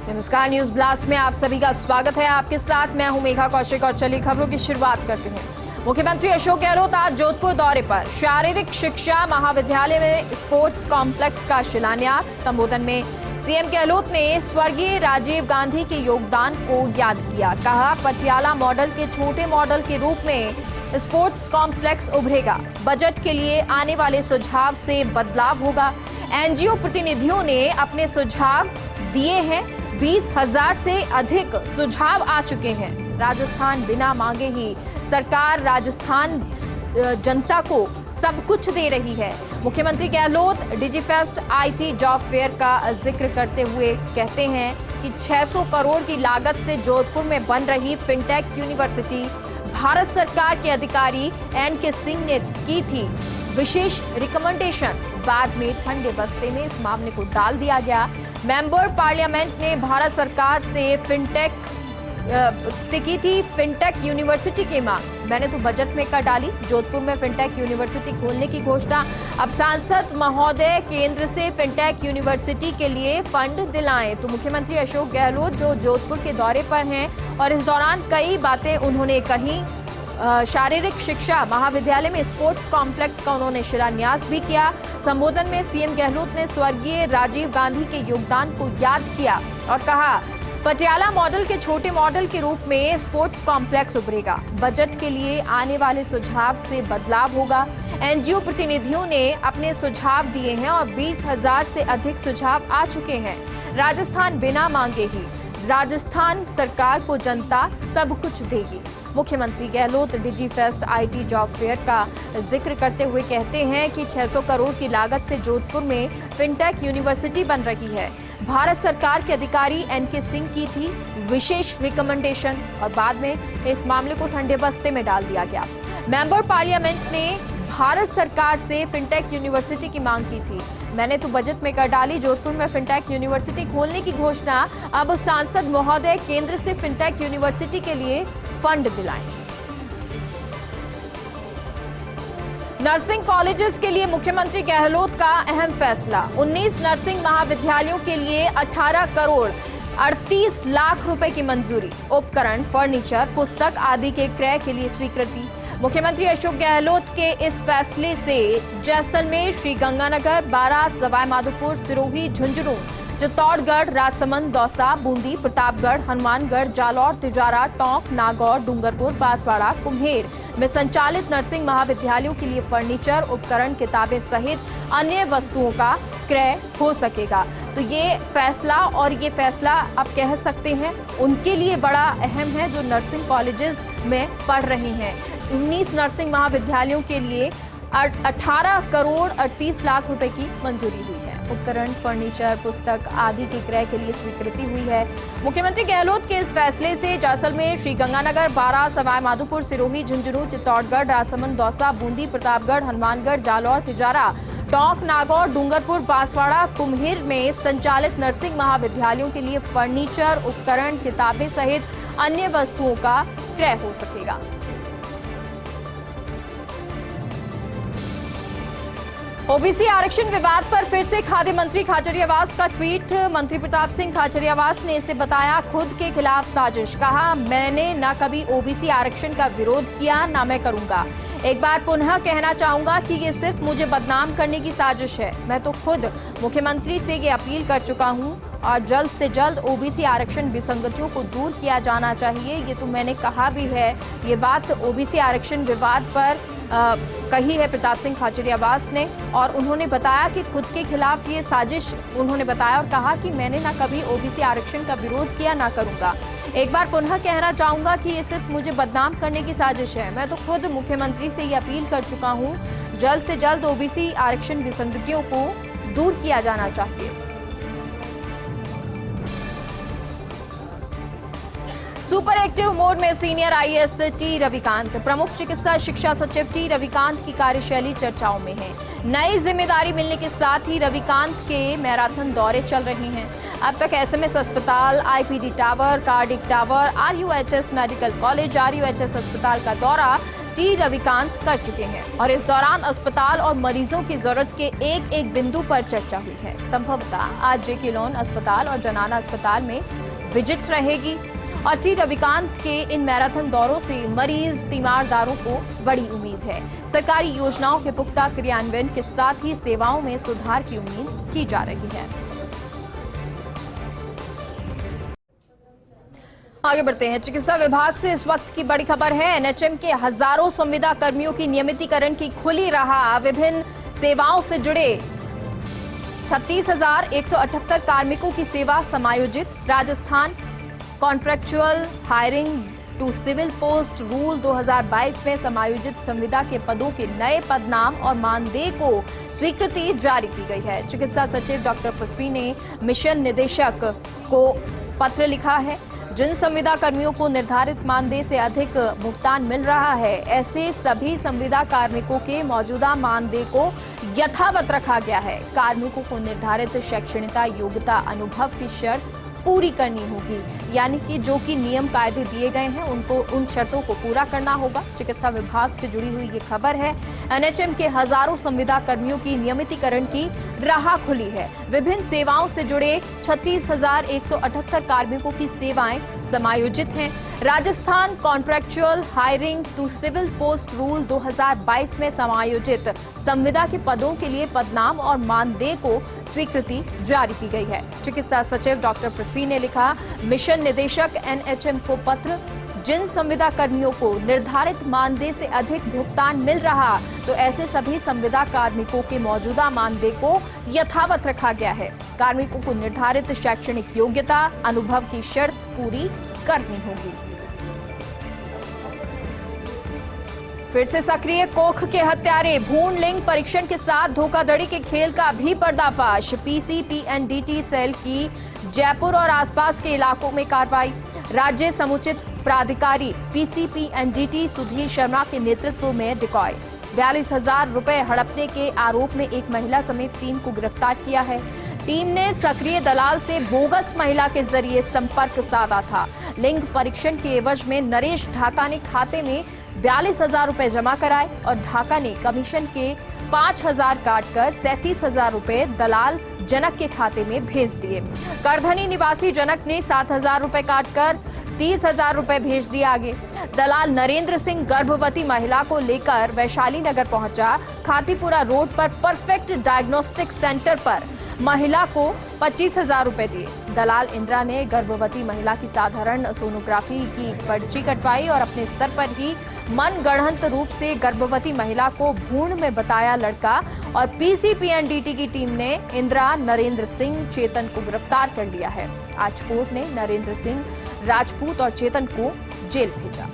नमस्कार, news blast में आप सभी का स्वागत है। आपके साथ मैं हूं मेघा कौशिक और चलिए खबरों की शुरुआत करते हैं। मुख्यमंत्री अशोक गहलोत आज जोधपुर दौरे पर। शारीरिक शिक्षा महाविद्यालय में स्पोर्ट्स कॉम्प्लेक्स का शिलान्यास। संबोधन में सीएम गहलोत ने स्वर्गीय राजीव गांधी के योगदान को याद किया। कहा, पटियाला मॉडल के छोटे मॉडल के रूप में स्पोर्ट्स कॉम्प्लेक्स उभरेगा। बजट के लिए आने वाले सुझाव से बदलाव होगा। एनजीओ प्रतिनिधियों ने अपने सुझाव दिए हैं। 20,000 से अधिक सुझाव आ चुके हैं। राजस्थान बिना मांगे ही सरकार राजस्थान जनता को सब कुछ दे रही है। मुख्यमंत्री Gehlot Digifest IT job fair का जिक्र करते हुए कहते हैं कि 600 करोड़ की लागत से जोधपुर में बन रही फिनटेक यूनिवर्सिटी भारत सरकार के अधिकारी एनके सिंह ने की थी विशेष रिकमेंडेशन। बाद में ठंडे बस्ते में इस मामले को डाल दिया गया। मेंबर पार्लियामेंट ने भारत सरकार से की थी फिनटेक यूनिवर्सिटी की मांग। मैंने तो बजट में कर डाली, जोधपुर में फिनटेक यूनिवर्सिटी खोलने की घोषणा। अब सांसद महोदय केंद्र से फिनटेक यूनिवर्सिटी के लिए फंड दिलाएं। तो मुख्यमंत्री अशोक गहलोत जो जोधपुर के दौरे पर हैं और इस दौरान कई बातें उन्होंने कही। शारीरिक शिक्षा महाविद्यालय में स्पोर्ट्स कॉम्प्लेक्स का उन्होंने शिलान्यास भी किया। संबोधन में सीएम गहलोत ने स्वर्गीय राजीव गांधी के योगदान को याद किया और कहा, पटियाला मॉडल के छोटे मॉडल के रूप में स्पोर्ट्स कॉम्प्लेक्स उभरेगा। बजट के लिए आने वाले सुझाव से बदलाव होगा। एनजीओ प्रतिनिधियों ने अपने सुझाव दिए हैं और 20,000 से अधिक सुझाव आ चुके हैं। राजस्थान बिना मांगे ही राजस्थान सरकार को जनता सब कुछ देगी। मुख्यमंत्री Gehlot Digifest IT job fair का जिक्र करते हुए कहते हैं कि 600 करोड़ की लागत से जोधपुर में फिनटेक यूनिवर्सिटी बन रही है। भारत सरकार के अधिकारी एनके सिंह की थी विशेष रिकमेंडेशन और बाद में इस मामले को ठंडे बस्ते में डाल दिया गया। मेंबर पार्लियामेंट ने भारत सरकार से फिनटेक यूनिवर्सिटी की मांग की थी। मैंने तो बजट में कर डाली, जोधपुर में फिनटेक यूनिवर्सिटी खोलने की घोषणा। अब सांसद महोदय केंद्र से फिनटेक यूनिवर्सिटी के लिए फंड दिलाएं। नर्सिंग कॉलेजेस के लिए मुख्यमंत्री गहलोत का अहम फैसला। 19 नर्सिंग महाविद्यालयों के लिए 18 करोड़ 38 लाख रुपए की मंजूरी। उपकरण, फर्नीचर, पुस्तक आदि के क्रय के लिए स्वीकृति। मुख्यमंत्री अशोक गहलोत के इस फैसले से जैसलमेर, श्रीगंगानगर, बारां, सवाई माधोपुर, सिरोही, झुंझुनू, चित्तौड़गढ़, राजसमंद, दौसा, बूंदी, प्रतापगढ़, हनुमानगढ़, जालौर, तिजारा, टोंक, नागौर, डूंगरपुर, बांसवाड़ा, कुम्हेर में संचालित नर्सिंग महाविद्यालयों के लिए फर्नीचर, उपकरण, किताबें सहित अन्य वस्तुओं का क्रय हो सकेगा। तो ये फैसला आप कह सकते हैं उनके लिए बड़ा अहम है जो नर्सिंग कॉलेजेस में पढ़ रहे हैं। 19 नर्सिंग महाविद्यालयों के लिए 18 करोड़ 38 लाख रुपए की मंजूरी हुई है। उपकरण, फर्नीचर, पुस्तक आदि के क्रय के लिए स्वीकृति हुई है। मुख्यमंत्री गहलोत के इस फैसले से जैसलमेर, श्रीगंगानगर, बारां, सवाई माधोपुर, सिरोही, झुंझुनू, चित्तौड़गढ़, राजसमंद, दौसा, बूंदी, प्रतापगढ़, हनुमानगढ़, जालौर, तिजारा, टोंक, नागौर, डूंगरपुर, बांसवाड़ा, कुम्हेर में संचालित नर्सिंग महाविद्यालयों के लिए फर्नीचर, उपकरण, किताबें सहित अन्य वस्तुओं का क्रय हो सकेगा। ओबीसी आरक्षण विवाद पर फिर से खाद्य मंत्री खाचरियावास का ट्वीट। मंत्री प्रताप सिंह खाचरियावास ने इसे बताया खुद के खिलाफ साजिश। कहा, मैंने न कभी ओबीसी आरक्षण का विरोध किया, न मैं करूंगा। एक बार पुनः कहना चाहूंगा कि ये सिर्फ मुझे बदनाम करने की साजिश है। मैं तो खुद मुख्यमंत्री से ये अपील कर चुका हूं और जल्द से जल्द ओबीसी आरक्षण विसंगतियों को दूर किया जाना चाहिए। ये तो मैंने कहा भी है। ये बात ओबीसी आरक्षण विवाद पर कही है प्रताप सिंह खाचरियावास ने और उन्होंने बताया कि खुद के खिलाफ ये साजिश उन्होंने बताया और कहा कि मैंने ना कभी ओबीसी आरक्षण का विरोध किया, ना करूंगा। एक बार पुनः कहना चाहूंगा कि ये सिर्फ मुझे बदनाम करने की साजिश है। मैं तो खुद मुख्यमंत्री से ये अपील कर चुका हूं, जल्द से जल्द ओबीसी आरक्षण विसंगतियों को दूर किया जाना चाहिए। सुपर एक्टिव मोड में सीनियर आईएएस टी रविकांत। प्रमुख चिकित्सा शिक्षा सचिव टी रविकांत की कार्यशैली चर्चाओं में है। नई जिम्मेदारी मिलने के साथ ही रविकांत के मैराथन दौरे चल रहे हैं। अब तक एसएमएस अस्पताल, IPD tower, cardiac tower, RUHS medical college, RUHS अस्पताल का दौरा टी रविकांत कर चुके हैं और इस दौरान अस्पताल और मरीजों की जरूरत के एक एक बिंदु पर चर्चा हुई है। संभवतः आज जेके लोन अस्पताल और जनाना अस्पताल में विजिट रहेगी और टी रविकांत के इन मैराथन दौरों से मरीज तीमारदारों को बड़ी उम्मीद है। सरकारी योजनाओं के पुख्ता क्रियान्वयन के साथ ही सेवाओं में सुधार की उम्मीद की जा रही है। आगे बढ़ते हैं। चिकित्सा विभाग से इस वक्त की बड़ी खबर है। एनएचएम के हजारों संविदा कर्मियों की नियमितीकरण की खुली राह। विभिन्न सेवाओं से जुड़े 36,178 कार्मिकों की सेवा समायोजित। Rajasthan contractual hiring to civil post rule 2022 में समायोजित संविदा के पदों के नए पदनाम और मानदेय को स्वीकृति जारी की गई है। चिकित्सा सचिव डॉक्टर पृथ्वी ने मिशन निदेशक को पत्र लिखा है। जिन संविदा कर्मियों को निर्धारित मानदेय से अधिक भुगतान मिल रहा है, ऐसे सभी संविदा कार्मिकों के मौजूदा मानदेय को यथावत रखा गया है। कार्मिकों को निर्धारित शैक्षणिकता, योग्यता, अनुभव की शर्त पूरी करनी होगी, यानी कि जो कि नियम कायदे दिए गए हैं उनको उन शर्तों को पूरा करना होगा। चिकित्सा विभाग से जुड़ी हुई ये खबर है। एनएचएम के हजारों संविदा कर्मियों की नियमितीकरण की राह खुली है। विभिन्न सेवाओं से जुड़े 36,178 कार्मिकों की सेवाएं समायोजित हैं। Rajasthan contractual hiring to civil post rule 2022 में समायोजित संविदा के पदों के लिए पदनाम और मानदेय को स्वीकृति जारी की गई है। चिकित्सा सचिव डॉक्टर पृथ्वी ने लिखा, मिशन निदेशक एनएचएम को पत्र। जिन संविदा कर्मियों को निर्धारित मानदेय से अधिक भुगतान मिल रहा, तो ऐसे सभी संविदा कार्मिकों के मौजूदा मानदेय को यथावत रखा गया है। कार्मिकों को निर्धारित शैक्षणिक योग्यता, अनुभव की शर्त पूरी करनी होगी। फिर से सक्रिय कोख के हत्यारे। भ्रूण लिंग परीक्षण के साथ धोखाधड़ी के खेल का भी पर्दाफाश। पीसीपीएनडीटी सेल की जयपुर और आसपास के इलाकों में कार्रवाई। राज्य समुचित प्राधिकारी पीसीपीएनडीटी सुधीर शर्मा के नेतृत्व में डिकॉय। 42,000 रुपए हड़पने के आरोप में एक महिला समेत 3 को गिरफ्तार किया है। टीम ने सक्रिय दलाल से बोगस महिला के जरिए संपर्क साधा था। लिंग परीक्षण के एवज में नरेश ढाका ने खाते में 42,000 रुपए जमा कराए और ढाका ने कमीशन के 5,000 काटकर 37,000 रुपए दलाल जनक के खाते में भेज दिए। करधनी निवासी जनक ने 7,000 रुपए काटकर 30,000 रुपए भेज दिए आगे। दलाल नरेंद्र सिंह गर्भवती महिला को लेकर वैशाली नगर पहुंचा। खातीपुरा रोड पर परफेक्ट डायग्नोस्टिक सेंटर पर महिला को 25,000 रुपए दिए। दलाल इंदिरा ने गर्भवती महिला की साधारण सोनोग्राफी की पर्ची कटवाई और अपने स्तर पर ही मनगढ़ंत रूप से गर्भवती महिला को भ्रूण में बताया लड़का। और पीसीपीएनडीटी की टीम ने इंदिरा, नरेंद्र सिंह, चेतन को गिरफ्तार कर लिया है। आज कोर्ट ने नरेंद्र सिंह राजपूत और चेतन को जेल भेजा।